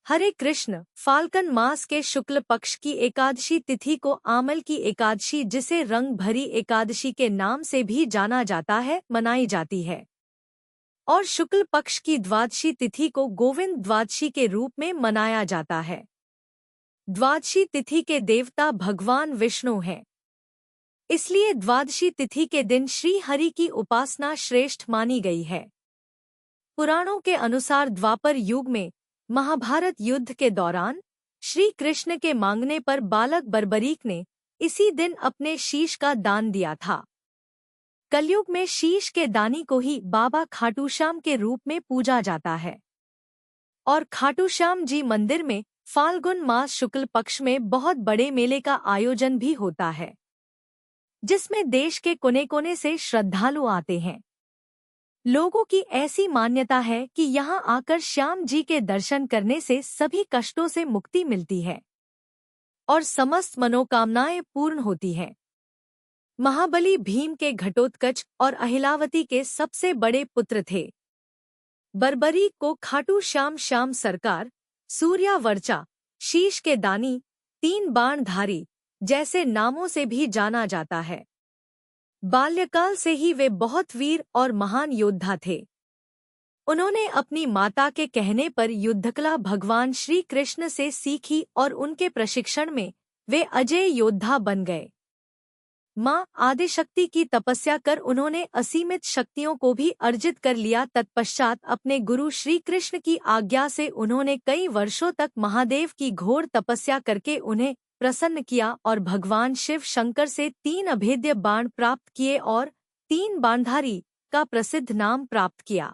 हरे कृष्ण। फाल्गुन मास के शुक्ल पक्ष की एकादशी तिथि को आमल की एकादशी, जिसे रंग भरी एकादशी के नाम से भी जाना जाता है, मनाई जाती है और शुक्ल पक्ष की द्वादशी तिथि को गोविंद द्वादशी के रूप में मनाया जाता है। द्वादशी तिथि के देवता भगवान विष्णु हैं, इसलिए द्वादशी तिथि के दिन श्री हरि की उपासना श्रेष्ठ मानी गई है। पुराणों के अनुसार द्वापर युग में महाभारत युद्ध के दौरान श्री कृष्ण के मांगने पर बालक बर्बरीक ने इसी दिन अपने शीश का दान दिया था। कलयुग में शीश के दानी को ही बाबा खाटूश्याम के रूप में पूजा जाता है और खाटूश्याम जी मंदिर में फाल्गुन मास शुक्ल पक्ष में बहुत बड़े मेले का आयोजन भी होता है, जिसमें देश के कोने कोने से श्रद्धालु आते हैं। लोगों की ऐसी मान्यता है कि यहाँ आकर श्याम जी के दर्शन करने से सभी कष्टों से मुक्ति मिलती है और समस्त मनोकामनाएं पूर्ण होती हैं। महाबली भीम के घटोत्कच और अहिलावती के सबसे बड़े पुत्र थे। बर्बरीक को खाटू श्याम श्याम सरकार, सूर्यावर्चा, शीश के दानी, तीन बाणधारी जैसे नामों से भी जाना जाता है। बाल्यकाल से ही वे बहुत वीर और महान योद्धा थे। उन्होंने अपनी माता के कहने पर युद्धकला भगवान श्री कृष्ण से सीखी और उनके प्रशिक्षण में वे अजेय योद्धा बन गए। माँ आदिशक्ति की तपस्या कर उन्होंने असीमित शक्तियों को भी अर्जित कर लिया। तत्पश्चात अपने गुरु श्री कृष्ण की आज्ञा से उन्होंने कई वर्षों तक महादेव की घोर तपस्या करके उन्हें प्रसन्न किया और भगवान शिव शंकर से 3 अभेद्य बाण प्राप्त किए और 3 बाणधारी का प्रसिद्ध नाम प्राप्त किया।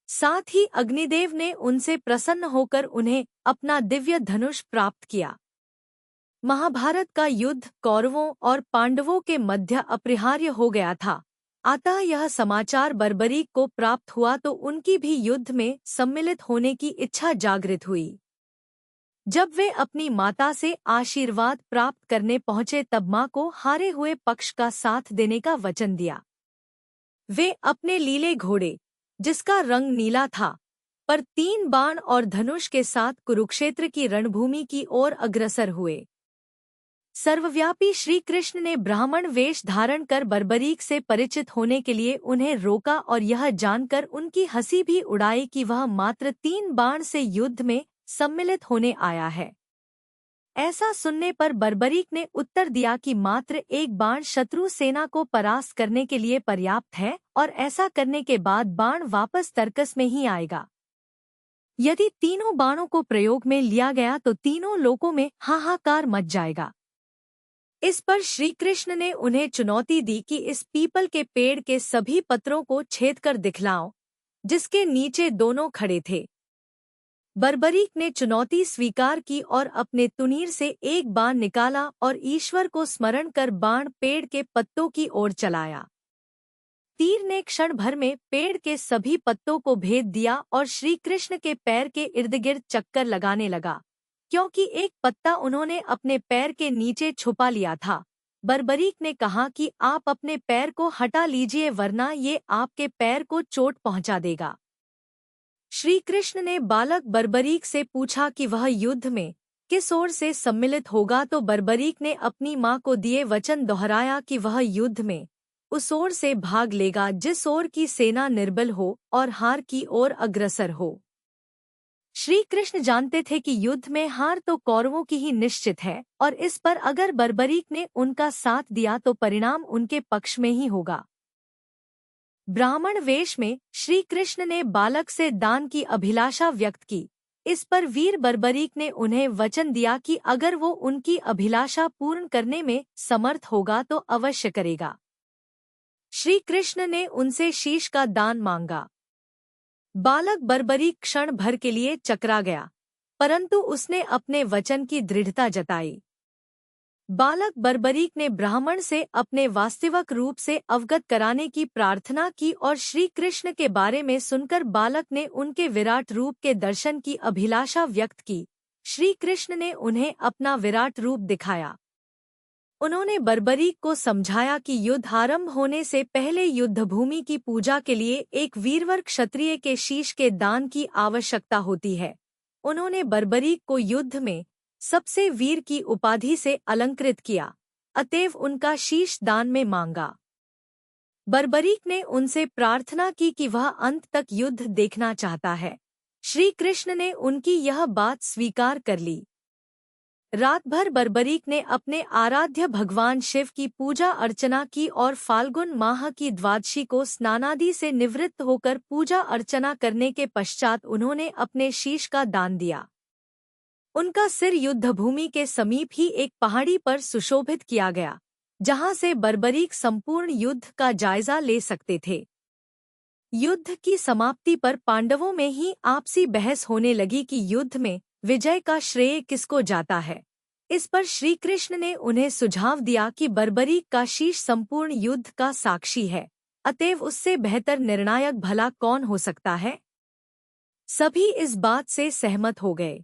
साथ ही अग्निदेव ने उनसे प्रसन्न होकर उन्हें अपना दिव्य धनुष प्राप्त किया। महाभारत का युद्ध कौरवों और पांडवों के मध्य अपरिहार्य हो गया था, अतः यह समाचार बर्बरीक को प्राप्त हुआ तो उनकी भी युद्ध में सम्मिलित होने की इच्छा जागृत हुई। जब वे अपनी माता से आशीर्वाद प्राप्त करने पहुंचे तब मां को हारे हुए पक्ष का साथ देने का वचन दिया। वे अपने लीले घोड़े, जिसका रंग नीला था, पर 3 बाण और धनुष के साथ कुरुक्षेत्र की रणभूमि की ओर अग्रसर हुए। सर्वव्यापी श्री कृष्ण ने ब्राह्मण वेश धारण कर बर्बरीक से परिचित होने के लिए उन्हें रोका और यह जानकर उनकी हंसी भी उड़ाई कि वह मात्र 3 बाण से युद्ध में सम्मिलित होने आया है। ऐसा सुनने पर बर्बरीक ने उत्तर दिया कि मात्र 1 बाण शत्रु सेना को परास्त करने के लिए पर्याप्त है और ऐसा करने के बाद बाण वापस तर्कस में ही आएगा। यदि तीनों बाणों को प्रयोग में लिया गया तो तीनों लोकों में हाहाकार मच जाएगा। इस पर श्री कृष्ण ने उन्हें चुनौती दी कि इस पीपल के पेड़ के सभी पत्रों को छेद कर दिखलाओ, जिसके नीचे दोनों खड़े थे। बर्बरीक ने चुनौती स्वीकार की और अपने तुनीर से 1 बाण निकाला और ईश्वर को स्मरण कर बाण पेड़ के पत्तों की ओर चलाया। तीर ने क्षण भर में पेड़ के सभी पत्तों को भेद दिया और श्री कृष्ण के पैर के इर्द-गिर्द चक्कर लगाने लगा, क्योंकि एक पत्ता उन्होंने अपने पैर के नीचे छुपा लिया था। बर्बरीक ने कहा कि आप अपने पैर को हटा लीजिए वरना ये आपके पैर को चोट पहुंचा देगा। श्री कृष्ण ने बालक बर्बरीक से पूछा कि वह युद्ध में किस ओर से सम्मिलित होगा तो बर्बरीक ने अपनी मां को दिए वचन दोहराया कि वह युद्ध में उस ओर से भाग लेगा जिस ओर की सेना निर्बल हो और हार की ओर अग्रसर हो। श्री कृष्ण जानते थे कि युद्ध में हार तो कौरवों की ही निश्चित है और इस पर अगर बर्बरीक ने उनका साथ दिया तो परिणाम उनके पक्ष में ही होगा। ब्राह्मण वेश में श्री कृष्ण ने बालक से दान की अभिलाषा व्यक्त की। इस पर वीर बर्बरीक ने उन्हें वचन दिया कि अगर वो उनकी अभिलाषा पूर्ण करने में समर्थ होगा तो अवश्य करेगा। श्री कृष्ण ने उनसे शीश का दान मांगा। बालक बर्बरीक क्षण भर के लिए चकरा गया, परंतु उसने अपने वचन की दृढ़ता जताई। बालक बर्बरीक ने ब्राह्मण से अपने वास्तविक रूप से अवगत कराने की प्रार्थना की और श्री कृष्ण के बारे में सुनकर बालक ने उनके विराट रूप के दर्शन की अभिलाषा व्यक्त की। श्री कृष्ण ने उन्हें अपना विराट रूप दिखाया। उन्होंने बर्बरीक को समझाया कि युद्ध आरंभ होने से पहले युद्धभूमि की पूजा के लिए एक वीरवर क्षत्रिय के शीश के दान की आवश्यकता होती है। उन्होंने बर्बरीक को युद्ध में सबसे वीर की उपाधि से अलंकृत किया, अतएव उनका शीश दान में मांगा। बर्बरीक ने उनसे प्रार्थना की कि वह अंत तक युद्ध देखना चाहता है। श्री कृष्ण ने उनकी यह बात स्वीकार कर ली। रात भर बर्बरीक ने अपने आराध्य भगवान शिव की पूजा अर्चना की और फाल्गुन माह की द्वादशी को स्नानादि से निवृत्त होकर पूजा अर्चना करने के पश्चात उन्होंने अपने शीश का दान दिया। उनका सिर युद्धभूमि के समीप ही एक पहाड़ी पर सुशोभित किया गया, जहां से बर्बरीक संपूर्ण युद्ध का जायजा ले सकते थे। युद्ध की समाप्ति पर पांडवों में ही आपसी बहस होने लगी कि युद्ध में विजय का श्रेय किसको जाता है। इस पर श्री कृष्ण ने उन्हें सुझाव दिया कि बर्बरीक का शीश संपूर्ण युद्ध का साक्षी है, अतएव उससे बेहतर निर्णायक भला कौन हो सकता है। सभी इस बात से सहमत हो गए।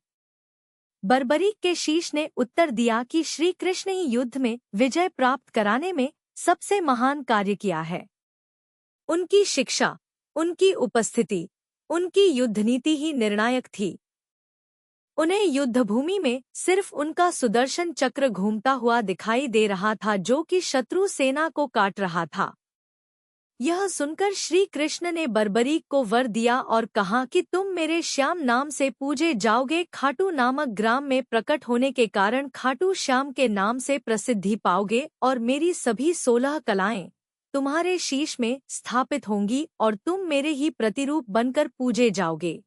बर्बरीक के शीश ने उत्तर दिया कि श्री कृष्ण ही युद्ध में विजय प्राप्त कराने में सबसे महान कार्य किया है। उनकी शिक्षा, उनकी उपस्थिति, उनकी युद्धनीति ही निर्णायक थी। उन्हें युद्धभूमि में सिर्फ उनका सुदर्शन चक्र घूमता हुआ दिखाई दे रहा था, जो कि शत्रु सेना को काट रहा था। यह सुनकर श्री कृष्ण ने बर्बरीक को वर दिया और कहा कि तुम मेरे श्याम नाम से पूजे जाओगे। खाटू नामक ग्राम में प्रकट होने के कारण खाटू श्याम के नाम से प्रसिद्धि पाओगे और मेरी सभी 16 कलाएं तुम्हारे शीश में स्थापित होंगी और तुम मेरे ही प्रतिरूप बनकर पूजे जाओगे।